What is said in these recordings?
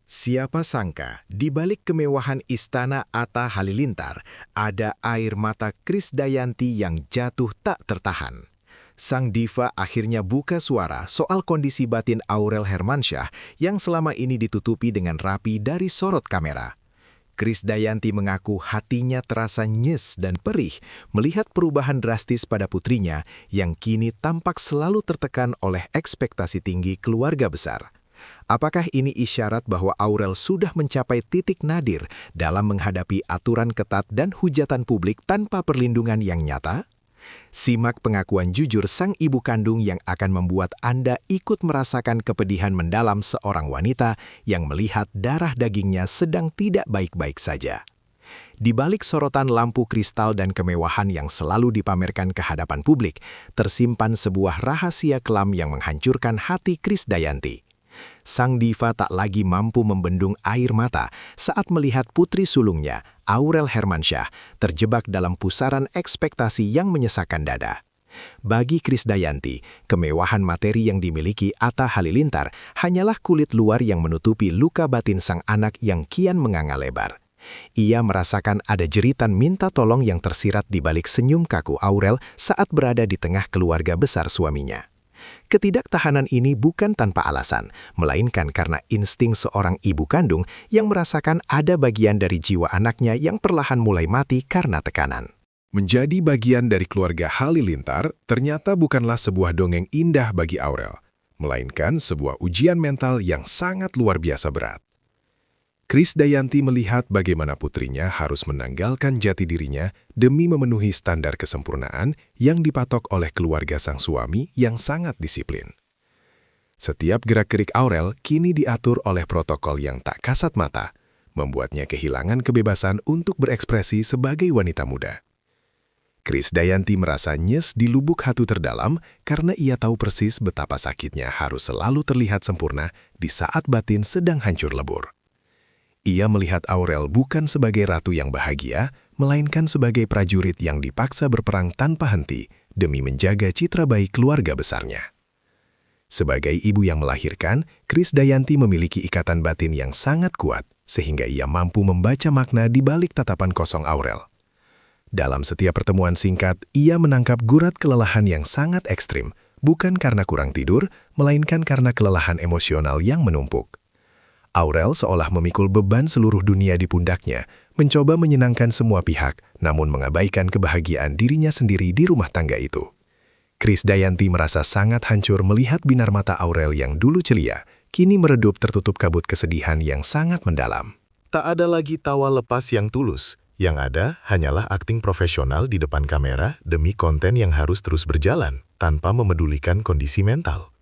Siapa sangka, di balik kemewahan Istana Atta Halilintar, ada air mata Krisdayanti yang jatuh tak tertahan. Sang diva akhirnya buka suara soal kondisi batin Aurel Hermansyah yang selama ini ditutupi dengan rapi dari sorot kamera. Krisdayanti mengaku hatinya terasa nyes dan perih melihat perubahan drastis pada putrinya yang kini tampak selalu tertekan oleh ekspektasi tinggi keluarga besar. Apakah ini isyarat bahwa Aurel sudah mencapai titik nadir dalam menghadapi aturan ketat dan hujatan publik tanpa perlindungan yang nyata? Simak pengakuan jujur sang ibu kandung yang akan membuat Anda ikut merasakan kepedihan mendalam seorang wanita yang melihat darah dagingnya sedang tidak baik-baik saja. Di balik sorotan lampu kristal dan kemewahan yang selalu dipamerkan ke hadapan publik, tersimpan sebuah rahasia kelam yang menghancurkan hati Krisdayanti. Sang diva tak lagi mampu membendung air mata saat melihat putri sulungnya, Aurel Hermansyah, terjebak dalam pusaran ekspektasi yang menyesakkan dada. Bagi Krisdayanti, kemewahan materi yang dimiliki Atta Halilintar hanyalah kulit luar yang menutupi luka batin sang anak yang kian menganga lebar. Ia merasakan ada jeritan minta tolong yang tersirat di balik senyum kaku Aurel saat berada di tengah keluarga besar suaminya. Ketidaktahanan ini bukan tanpa alasan, melainkan karena insting seorang ibu kandung yang merasakan ada bagian dari jiwa anaknya yang perlahan mulai mati karena tekanan. Menjadi bagian dari keluarga Halilintar ternyata bukanlah sebuah dongeng indah bagi Aurel, melainkan sebuah ujian mental yang sangat luar biasa berat. Krisdayanti melihat bagaimana putrinya harus menanggalkan jati dirinya demi memenuhi standar kesempurnaan yang dipatok oleh keluarga sang suami yang sangat disiplin. Setiap gerak-gerik Aurel kini diatur oleh protokol yang tak kasat mata, membuatnya kehilangan kebebasan untuk berekspresi sebagai wanita muda. Krisdayanti merasa nyes di lubuk hati terdalam karena ia tahu persis betapa sakitnya harus selalu terlihat sempurna di saat batin sedang hancur lebur. Ia melihat Aurel bukan sebagai ratu yang bahagia, melainkan sebagai prajurit yang dipaksa berperang tanpa henti demi menjaga citra baik keluarga besarnya. Sebagai ibu yang melahirkan, Krisdayanti memiliki ikatan batin yang sangat kuat, sehingga ia mampu membaca makna di balik tatapan kosong Aurel. Dalam setiap pertemuan singkat, ia menangkap gurat kelelahan yang sangat ekstrim, bukan karena kurang tidur, melainkan karena kelelahan emosional yang menumpuk. Aurel seolah memikul beban seluruh dunia di pundaknya, mencoba menyenangkan semua pihak, namun mengabaikan kebahagiaan dirinya sendiri di rumah tangga itu. Krisdayanti merasa sangat hancur melihat binar mata Aurel yang dulu celia, kini meredup tertutup kabut kesedihan yang sangat mendalam. Tak ada lagi tawa lepas yang tulus, yang ada hanyalah akting profesional di depan kamera demi konten yang harus terus berjalan, tanpa memedulikan kondisi mental.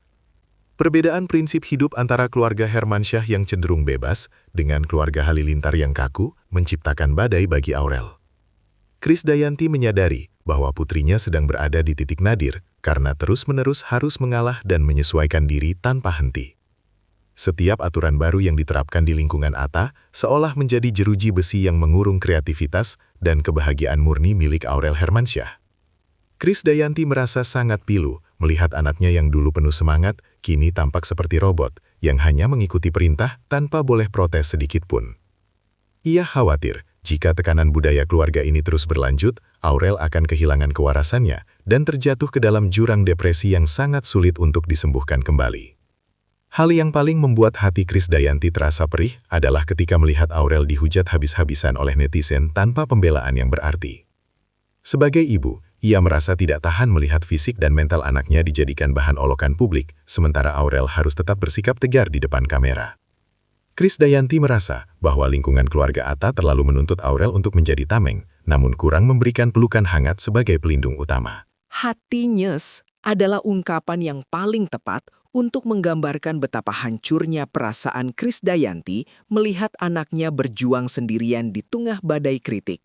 Perbedaan prinsip hidup antara keluarga Hermansyah yang cenderung bebas dengan keluarga Halilintar yang kaku menciptakan badai bagi Aurel. Krisdayanti menyadari bahwa putrinya sedang berada di titik nadir karena terus-menerus harus mengalah dan menyesuaikan diri tanpa henti. Setiap aturan baru yang diterapkan di lingkungan Atta seolah menjadi jeruji besi yang mengurung kreativitas dan kebahagiaan murni milik Aurel Hermansyah. Krisdayanti merasa sangat pilu melihat anaknya yang dulu penuh semangat, kini tampak seperti robot yang hanya mengikuti perintah tanpa boleh protes sedikit pun. Ia khawatir jika tekanan budaya keluarga ini terus berlanjut, Aurel akan kehilangan kewarasannya dan terjatuh ke dalam jurang depresi yang sangat sulit untuk disembuhkan kembali. Hal yang paling membuat hati Krisdayanti terasa perih adalah ketika melihat Aurel dihujat habis-habisan oleh netizen tanpa pembelaan yang berarti. Sebagai ibu, ia merasa tidak tahan melihat fisik dan mental anaknya dijadikan bahan olokan publik, sementara Aurel harus tetap bersikap tegar di depan kamera. Krisdayanti merasa bahwa lingkungan keluarga Atta terlalu menuntut Aurel untuk menjadi tameng, namun kurang memberikan pelukan hangat sebagai pelindung utama. Hati nyes adalah ungkapan yang paling tepat untuk menggambarkan betapa hancurnya perasaan Krisdayanti melihat anaknya berjuang sendirian di tengah badai kritik.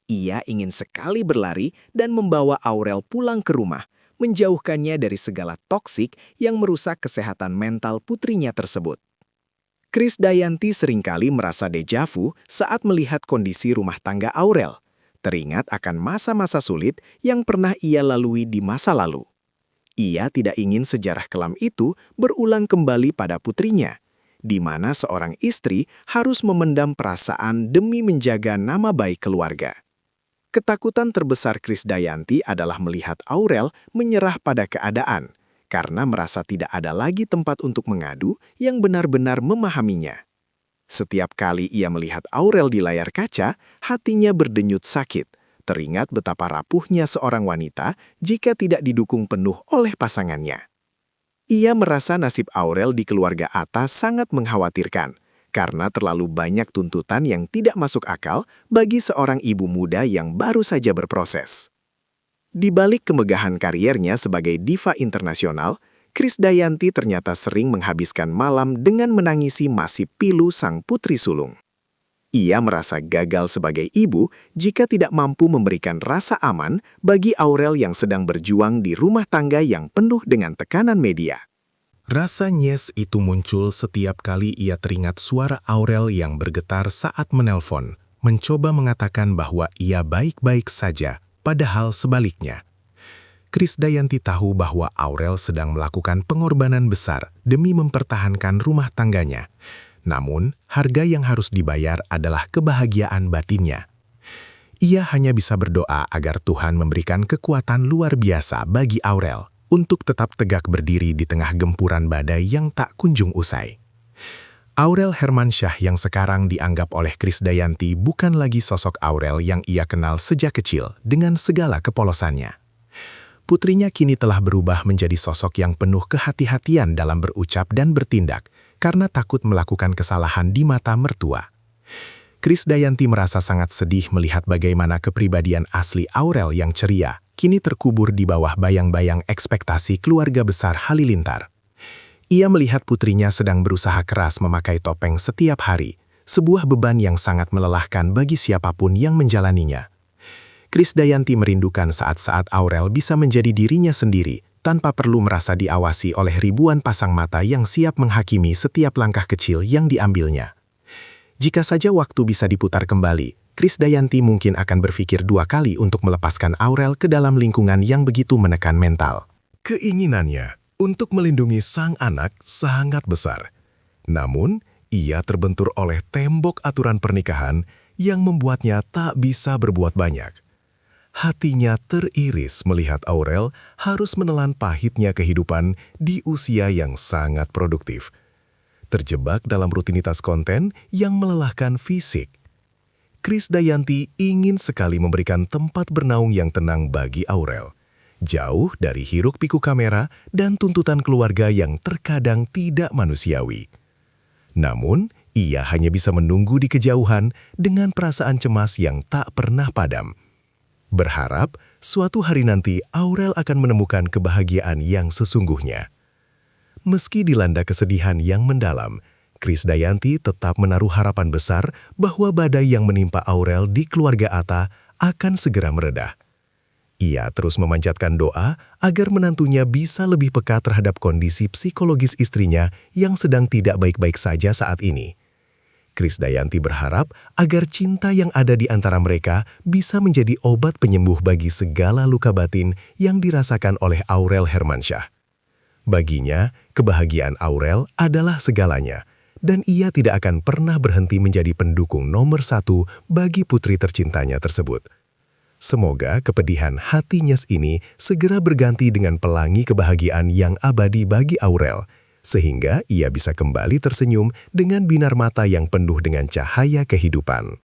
Ia ingin sekali berlari dan membawa Aurel pulang ke rumah, menjauhkannya dari segala toksik yang merusak kesehatan mental putrinya tersebut. Krisdayanti seringkali merasa dejavu saat melihat kondisi rumah tangga Aurel, teringat akan masa-masa sulit yang pernah ia lalui di masa lalu. Ia tidak ingin sejarah kelam itu berulang kembali pada putrinya. di mana seorang istri harus memendam perasaan demi menjaga nama baik keluarga. Ketakutan terbesar Krisdayanti adalah melihat Aurel menyerah pada keadaan, karena merasa tidak ada lagi tempat untuk mengadu yang benar-benar memahaminya. Setiap kali ia melihat Aurel di layar kaca, hatinya berdenyut sakit, teringat betapa rapuhnya seorang wanita jika tidak didukung penuh oleh pasangannya. Ia merasa nasib Aurel di keluarga Atta sangat mengkhawatirkan, karena terlalu banyak tuntutan yang tidak masuk akal bagi seorang ibu muda yang baru saja berproses. Di balik kemegahan kariernya sebagai diva internasional, Krisdayanti ternyata sering menghabiskan malam dengan menangisi Masih Pilu sang putri sulung. Ia merasa gagal sebagai ibu jika tidak mampu memberikan rasa aman bagi Aurel yang sedang berjuang di rumah tangga yang penuh dengan tekanan media. Rasa nyes itu muncul setiap kali ia teringat suara Aurel yang bergetar saat menelpon, mencoba mengatakan bahwa ia baik-baik saja, padahal sebaliknya. Krisdayanti tahu bahwa Aurel sedang melakukan pengorbanan besar demi mempertahankan rumah tangganya. Namun, harga yang harus dibayar adalah kebahagiaan batinnya. Ia hanya bisa berdoa agar Tuhan memberikan kekuatan luar biasa bagi Aurel untuk tetap tegak berdiri di tengah gempuran badai yang tak kunjung usai. Aurel Hermansyah yang sekarang dianggap oleh Krisdayanti bukan lagi sosok Aurel yang ia kenal sejak kecil dengan segala kepolosannya. Putrinya kini telah berubah menjadi sosok yang penuh kehati-hatian dalam berucap dan bertindak karena takut melakukan kesalahan di mata mertua. Krisdayanti merasa sangat sedih melihat bagaimana kepribadian asli Aurel yang ceria kini terkubur di bawah bayang-bayang ekspektasi keluarga besar Halilintar. Ia melihat putrinya sedang berusaha keras memakai topeng setiap hari, sebuah beban yang sangat melelahkan bagi siapapun yang menjalaninya. Krisdayanti merindukan saat-saat Aurel bisa menjadi dirinya sendiri, tanpa perlu merasa diawasi oleh ribuan pasang mata yang siap menghakimi setiap langkah kecil yang diambilnya. Jika saja waktu bisa diputar kembali, Krisdayanti mungkin akan berpikir dua kali untuk melepaskan Aurel ke dalam lingkungan yang begitu menekan mental. Keinginannya untuk melindungi sang anak sangat besar. Namun, ia terbentur oleh tembok aturan pernikahan yang membuatnya tak bisa berbuat banyak. Hatinya teriris melihat Aurel harus menelan pahitnya kehidupan di usia yang sangat produktif. Terjebak dalam rutinitas konten yang melelahkan fisik. Krisdayanti ingin sekali memberikan tempat bernaung yang tenang bagi Aurel, jauh dari hiruk-pikuk kamera dan tuntutan keluarga yang terkadang tidak manusiawi. Namun, ia hanya bisa menunggu di kejauhan dengan perasaan cemas yang tak pernah padam. Berharap suatu hari nanti Aurel akan menemukan kebahagiaan yang sesungguhnya. Meski dilanda kesedihan yang mendalam, Krisdayanti tetap menaruh harapan besar bahwa badai yang menimpa Aurel di keluarga Atta akan segera meredah. Ia terus memanjatkan doa agar menantunya bisa lebih peka terhadap kondisi psikologis istrinya yang sedang tidak baik-baik saja saat ini. Krisdayanti berharap agar cinta yang ada di antara mereka bisa menjadi obat penyembuh bagi segala luka batin yang dirasakan oleh Aurel Hermansyah. Baginya, kebahagiaan Aurel adalah segalanya, dan ia tidak akan pernah berhenti menjadi pendukung nomor satu bagi putri tercintanya tersebut. Semoga kepedihan hati Nyes ini segera berganti dengan pelangi kebahagiaan yang abadi bagi Aurel, sehingga ia bisa kembali tersenyum dengan binar mata yang penuh dengan cahaya kehidupan.